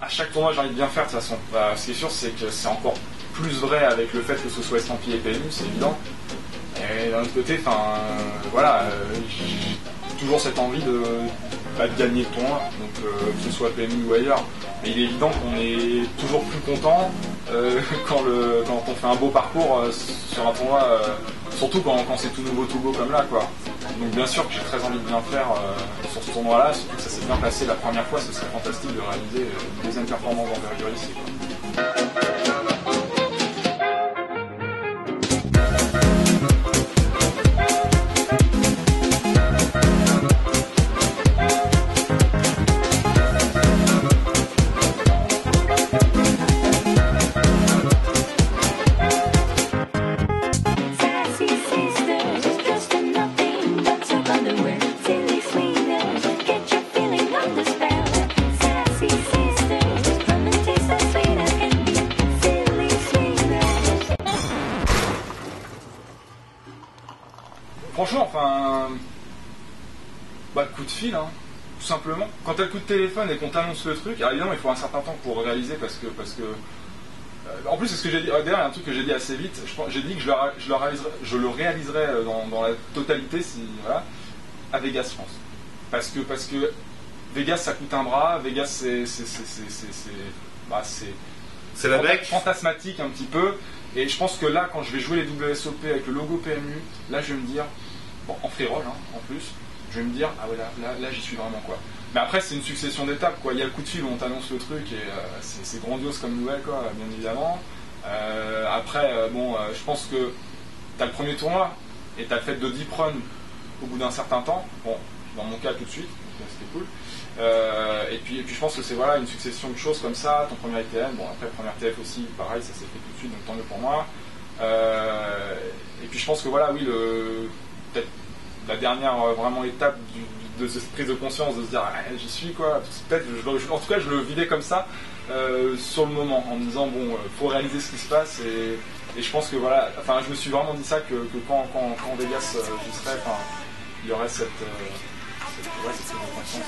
chaque tournoi j'ai envie de bien faire de toute façon. Bah, ce qui est sûr c'est que c'est encore plus vrai avec le fait que ce soit estampillé PMU, c'est évident. Et d'un autre côté, voilà, j'ai toujours cette envie de gagner le tournoi, donc que ce soit PMU ou ailleurs. Mais il est évident qu'on est toujours plus content quand on fait un beau parcours sur un tournoi, surtout quand c'est tout nouveau, tout beau comme là, quoi. Donc bien sûr que j'ai très envie de bien faire sur ce tournoi-là, surtout que ça s'est bien passé la première fois, ce serait fantastique de réaliser une deuxième performance d'envergure ici, quoi. Franchement, coup de fil, hein, tout simplement. Quand t'as le coup de téléphone et qu'on t'annonce le truc, alors évidemment il faut un certain temps pour réaliser parce que en plus c'est ce que j'ai dit, d'ailleurs il y a un truc que j'ai dit assez vite, j'ai dit que je le réaliserai dans la totalité voilà, à Vegas je pense. Parce que Vegas ça coûte un bras, Vegas c'est la bec fantasmatique un petit peu. Et je pense que là, quand je vais jouer les WSOP avec le logo PMU, là je vais me dire, bon, en free roll en plus, je vais me dire, ah ouais, là j'y suis vraiment, quoi. Mais après, c'est une succession d'étapes, quoi. Il y a le coup de fil où on t'annonce le truc et c'est grandiose comme nouvelle, quoi, bien évidemment. Après, je pense que t'as le premier tournoi et t'as le fait de deep run au bout d'un certain temps. Bon, dans mon cas tout de suite, donc c'était cool. Et puis je pense que c'est voilà, une succession de choses comme ça, ton premier ITN, bon après premier TF aussi, pareil, ça s'est fait tout de suite, donc tant mieux pour moi. Et puis je pense que voilà, oui, peut-être la dernière vraiment étape de cette prise de conscience, de se dire ah, j'y suis quoi, peut-être, en tout cas je le vivais comme ça sur le moment, en me disant bon, faut réaliser ce qui se passe et je pense que voilà, enfin je me suis vraiment dit ça que quand Vegas j'y serais, il y aurait cette prise de conscience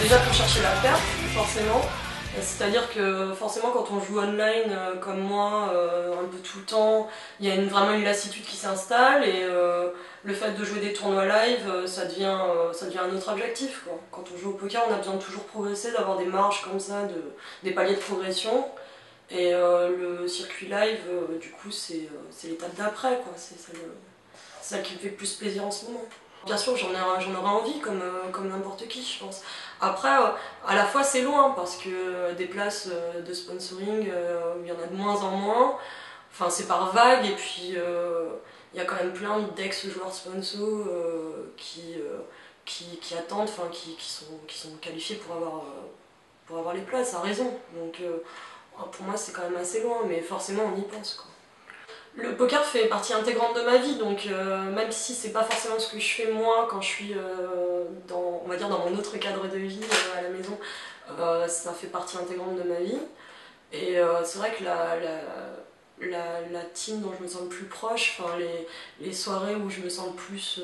déjà pour chercher la perte, forcément. C'est-à-dire que forcément quand on joue online comme moi, un peu tout le temps, il y a vraiment une lassitude qui s'installe et le fait de jouer des tournois live, ça devient un autre objectif, quoi. Quand on joue au poker, on a besoin de toujours progresser, d'avoir des marges comme ça, des paliers de progression. Et le circuit live, du coup, c'est l'étape d'après, quoi. C'est celle qui me fait plus plaisir en ce moment. Bien sûr, j'en aurais envie, comme n'importe qui, je pense. Après, à la fois, c'est loin, parce que des places de sponsoring, il y en a de moins en moins. Enfin, c'est par vague, et puis il y a quand même plein d'ex-joueurs sponsors qui attendent, enfin, qui sont qualifiés pour avoir les places, à raison. Donc, pour moi, c'est quand même assez loin, mais forcément, on y pense, quoi. Le poker fait partie intégrante de ma vie, donc même si c'est pas forcément ce que je fais moi quand je suis on va dire dans mon autre cadre de vie à la maison, ça fait partie intégrante de ma vie. Et c'est vrai que la team dont je me sens le plus proche, enfin les soirées où je me sens le plus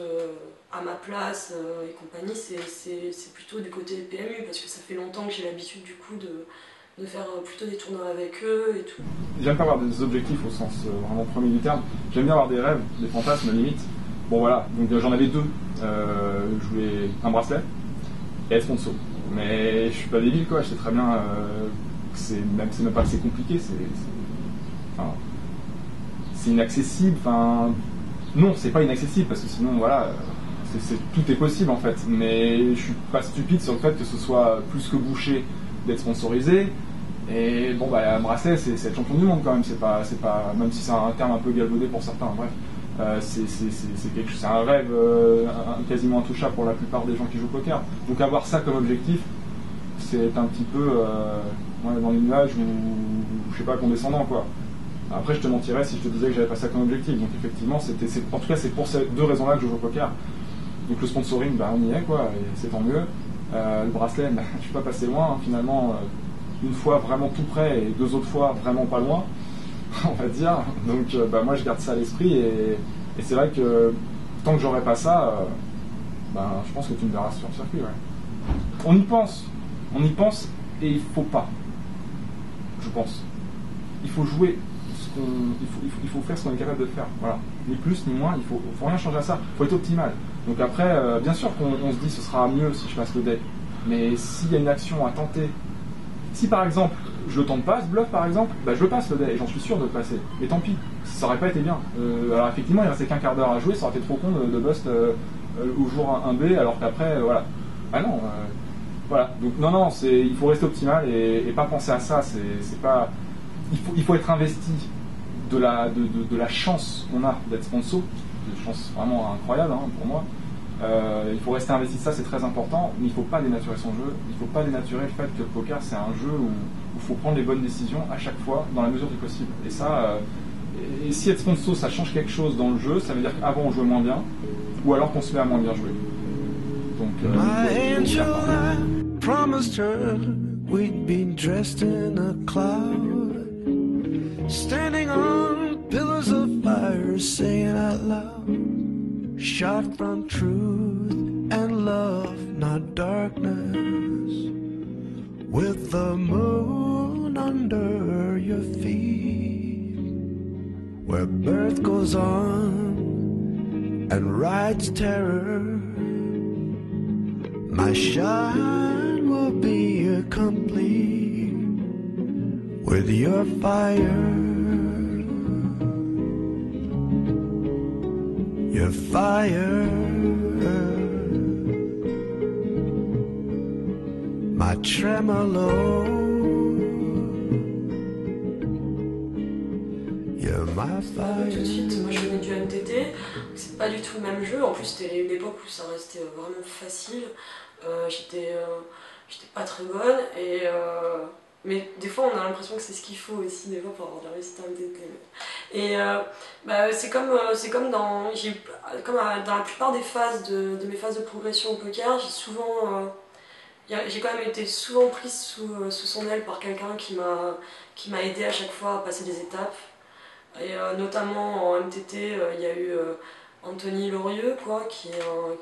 à ma place et compagnie, c'est plutôt du côté PMU, parce que ça fait longtemps que j'ai l'habitude du coup de faire plutôt des tournois avec eux et tout. J'aime pas avoir des objectifs au sens vraiment premier du terme. J'aime bien avoir des rêves, des fantasmes limite. Bon voilà, donc j'en avais deux. Je voulais un bracelet et être sponsor. Mais je suis pas débile, quoi. Je sais très bien que c'est même pas assez compliqué. C'est inaccessible. Enfin, non, c'est pas inaccessible parce que sinon voilà, tout est possible en fait. Mais je suis pas stupide sur le fait que ce soit plus que bouché d'être sponsorisé. Et bon, bah, un bracelet, c'est être champion du monde quand même. C'est pas, même si c'est un terme un peu galvaudé pour certains. Bref, c'est un rêve quasiment intouchable pour la plupart des gens qui jouent au poker. Donc avoir ça comme objectif, c'est un petit peu dans les nuages ou je sais pas, condescendant quoi. Après, je te mentirais si je te disais que j'avais pas ça comme objectif. Donc effectivement, en tout cas, c'est pour ces deux raisons-là que je joue au poker. Donc le sponsoring, bah, on y est quoi, et c'est tant mieux. Le bracelet, bah, je suis pas passé loin hein, finalement. Une fois vraiment tout près et 2 autres fois vraiment pas loin, on va dire. Donc bah, moi je garde ça à l'esprit et c'est vrai que tant que j'aurai pas ça, bah, je pense que tu me verras sur le circuit. Ouais. On y pense et il faut pas. Je pense. Il faut jouer, il faut faire ce qu'on est capable de faire. Voilà. Ni plus ni moins, il faut rien changer à ça. Il faut être optimal. Donc après, bien sûr qu'on se dit ce sera mieux si je passe le dé. Mais s'il y a une action à tenter, si par exemple je le tente pas, ce bluff par exemple, bah je le passe le dé et j'en suis sûr de le passer. Mais tant pis, ça aurait pas été bien. Alors effectivement il restait qu'un quart d'heure à jouer, ça aurait été trop con de bust au jour 1B alors qu'après voilà. Ah non, voilà. Donc non, il faut rester optimal et pas penser à ça. C'est pas. Il faut être investi de la chance qu'on a d'être sponsor, une chance vraiment incroyable hein, pour moi. Il faut rester investi de ça, c'est très important, mais il ne faut pas dénaturer son jeu, il ne faut pas dénaturer le fait que le poker c'est un jeu où il faut prendre les bonnes décisions à chaque fois, dans la mesure du possible. Et ça, et si être sponsor ça change quelque chose dans le jeu, ça veut dire qu'avant on jouait moins bien, ou alors qu'on se met à moins bien jouer. Donc, My angel, I promised her we'd be dressed in a cloud, standing on pillars of fire, saying out loud, shot from truth and love, not darkness, with the moon under your feet, where birth goes on and rides terror. My shine will be complete with your fire. Your fire, my tremolo, you're my fire. Tout de suite, moi je venais du MTT, c'est pas du tout le même jeu. En plus, c'était une époque où ça restait vraiment facile. J'étais pas très bonne mais des fois on a l'impression que c'est ce qu'il faut aussi des fois pour avoir des résultats MTT. Et c'est comme dans la plupart des phases de mes phases de progression au poker, j'ai quand même été souvent prise sous son aile par quelqu'un qui m'a aidé à chaque fois à passer des étapes. Et notamment en MTT, il y a eu Anthony Lorieux quoi, qui est un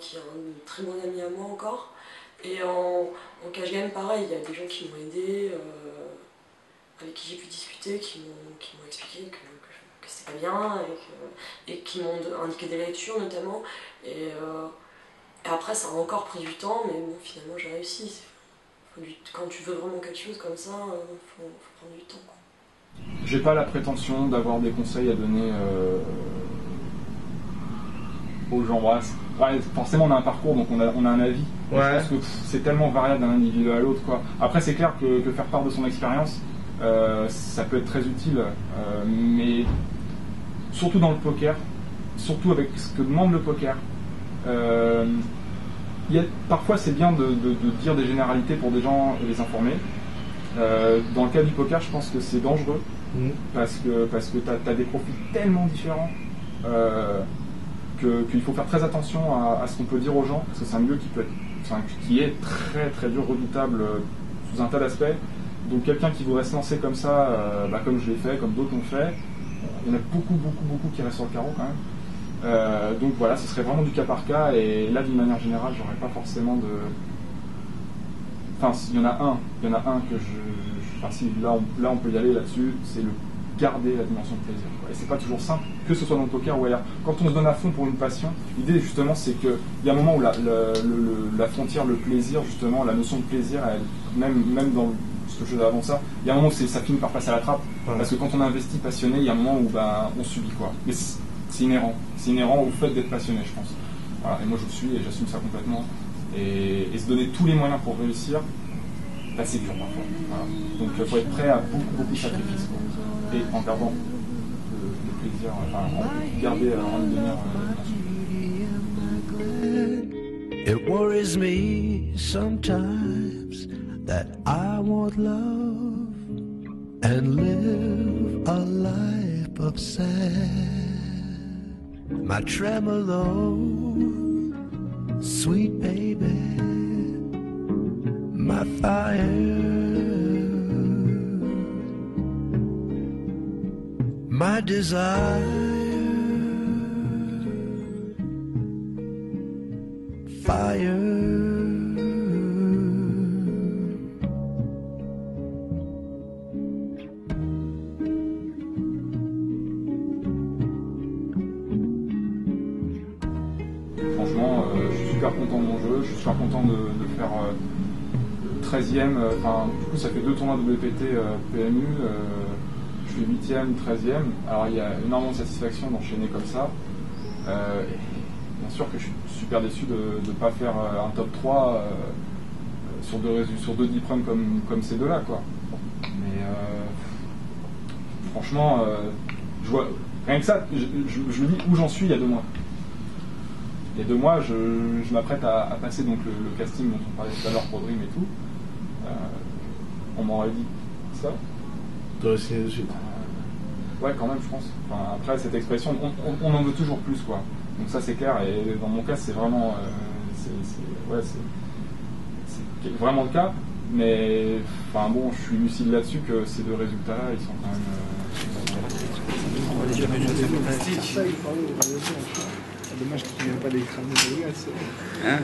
très bon ami à moi encore. Et en cash game, pareil, il y a des gens qui m'ont aidé, avec qui j'ai pu discuter, qui m'ont expliqué que c'était pas bien, et qui m'ont indiqué des lectures notamment. Et après, ça a encore pris du temps, mais bon, finalement, j'ai réussi. Quand tu veux vraiment quelque chose comme ça, faut prendre du temps, quoi. J'ai pas la prétention d'avoir des conseils à donner aux gens. Ouais, forcément, on a un parcours, donc on a un avis. Ouais. Je pense que c'est tellement variable d'un individu à l'autre, quoi. Après, c'est clair que faire part de son expérience, ça peut être très utile, mais surtout dans le poker, surtout avec ce que demande le poker, parfois c'est bien de dire des généralités pour des gens et les informer. Dans le cas du poker, je pense que c'est dangereux parce que tu as des profils tellement différents qu'il faut faire très attention à ce qu'on peut dire aux gens, parce que c'est un milieu qui est très très dur, redoutable sous un tas d'aspects. Donc quelqu'un qui voudrait se lancer comme ça, comme je l'ai fait, comme d'autres l'ont fait, il y en a beaucoup qui restent sur le carreau quand même. Donc voilà, ce serait vraiment du cas par cas, et là d'une manière générale, j'aurais pas forcément de... Enfin, il y en a un que si là on peut y aller là-dessus, c'est le garder la dimension de plaisir, quoi. Et c'est pas toujours simple, que ce soit dans le poker ou ailleurs. Quand on se donne à fond pour une passion, l'idée justement c'est qu'il y a un moment où la frontière, le plaisir, justement, la notion de plaisir, même dans ce que je faisais avant ça, il y a un moment où ça finit par passer à la trappe, parce que quand on investit passionné, il y a un moment où on subit, quoi. Mais c'est inhérent au fait d'être passionné, je pense. Voilà, et moi je le suis et j'assume ça complètement. Et se donner tous les moyens pour réussir, pas si dur parfois. Voilà. Donc il faut être prêt à beaucoup de sacrifices, quoi. Et en gardant le plaisir, enfin en garder en devenir It worries me sometimes that I won't love and live a life of sad. My tremolo, sweet baby, my fire, my desire. Fire. Franchement, je suis super content de mon jeu, je suis super content de faire 13e, enfin du coup ça fait 2 tournois WPT PMU, je fais 8e, 13e, alors il y a énormément de satisfaction d'enchaîner comme ça. Bien sûr que je suis super déçu de ne pas faire un top 3 sur deux diplômes comme ces deux-là, quoi. Mais franchement, je vois, rien que ça, je me dis où j'en suis il y a 2 mois. Il y a 2 mois, je m'apprête à passer donc, le casting dont on parlait tout à l'heure pour Dream et tout. On m'aurait dit ça. T'aurais signé dessus. Ouais, quand même, je pense. Enfin, après, cette expression, on en veut toujours plus, quoi. Donc ça c'est clair, et dans mon cas c'est vraiment c'est vraiment le cas, mais enfin bon, je suis lucide là-dessus que ces 2 résultats-là ils sont quand même On va déjà mettre le plastique. C'est dommage que tu viennes pas d'écraser le gaz. Hein?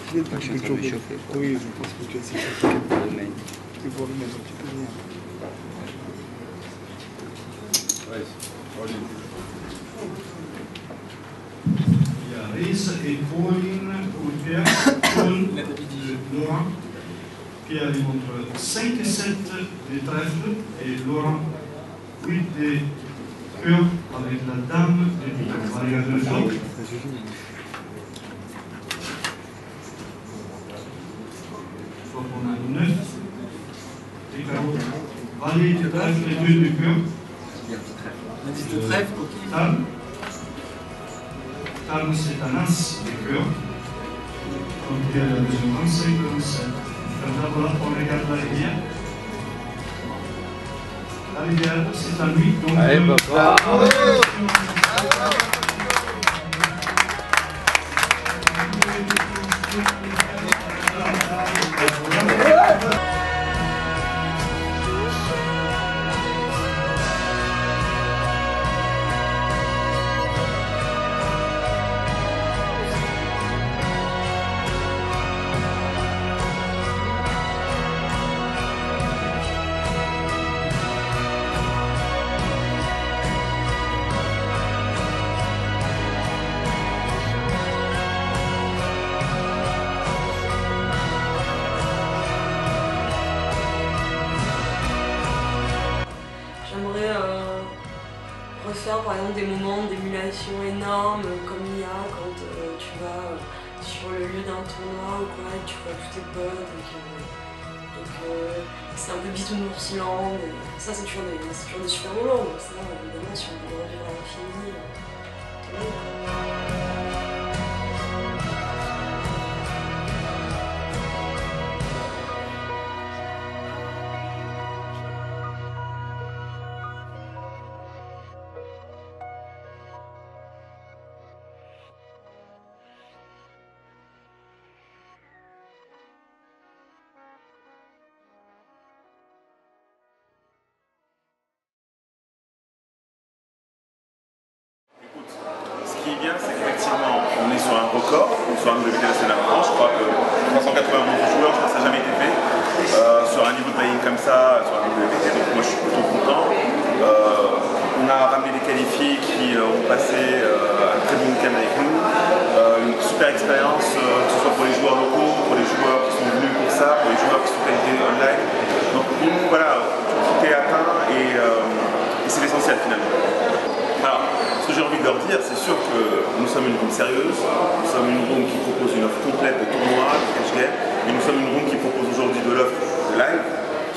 Je suis en train de chauffer. Oui, je pense que tu as assez chauffé. Le mail. Tu vois le mettre, tu peux venir. Risa et Pauline Coutier, Paul Laurent, Pierre il montre 5 et 7 des trèfles et Laurent 8 des cœurs avec la dame des piques. On va regarder le dos. Donc on a 9 des carreaux. Valet de trèfle et 2 de cœur. On a dit de trèfle, coquille. Table. Table, c'est un as de cœur. Donc il y a la mesure 25 comme ça. D'abord, on regarde la rivière. La rivière, c'est à lui. Donc, Allez, papa. Refaire par exemple des moments d'émulation énormes comme il y a quand tu vas sur le lieu d'un tournoi ou quoi, et tu vois tous tes potes et que c'est un peu bisounours-land. Ça c'est toujours des super moments, donc ça évidemment si on peut le revivre à l'infini. Ce qui est bien, c'est qu'effectivement, on est sur un record, sur un WPT national en France. Je crois que 391 joueurs, je crois que ça n'a jamais été fait. Sur un niveau de playing comme ça, sur un WPT, donc moi je suis plutôt content. On a ramené des qualifiés qui ont passé un très bon week-end avec nous. Une super expérience, que ce soit pour les joueurs locaux, pour les joueurs qui sont venus pour ça, pour les joueurs qui sont qualifiés online. Donc voilà, tout est atteint et c'est l'essentiel finalement. Alors, ce que j'ai envie de leur dire, c'est sûr que nous sommes une room sérieuse, nous sommes une room qui propose une offre complète de tournois, de cash game, et nous sommes une room qui propose aujourd'hui de l'offre de live.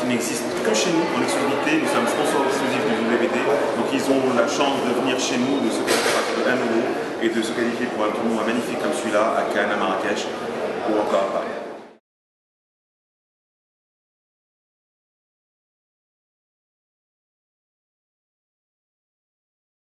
qui n'existe que chez nous en exclusivité. Nous sommes sponsors exclusifs du WBT, donc ils ont la chance de venir chez nous, de se qualifier à 1 euro et de se qualifier pour un tournoi magnifique comme celui-là à Cannes, à Marrakech ou encore à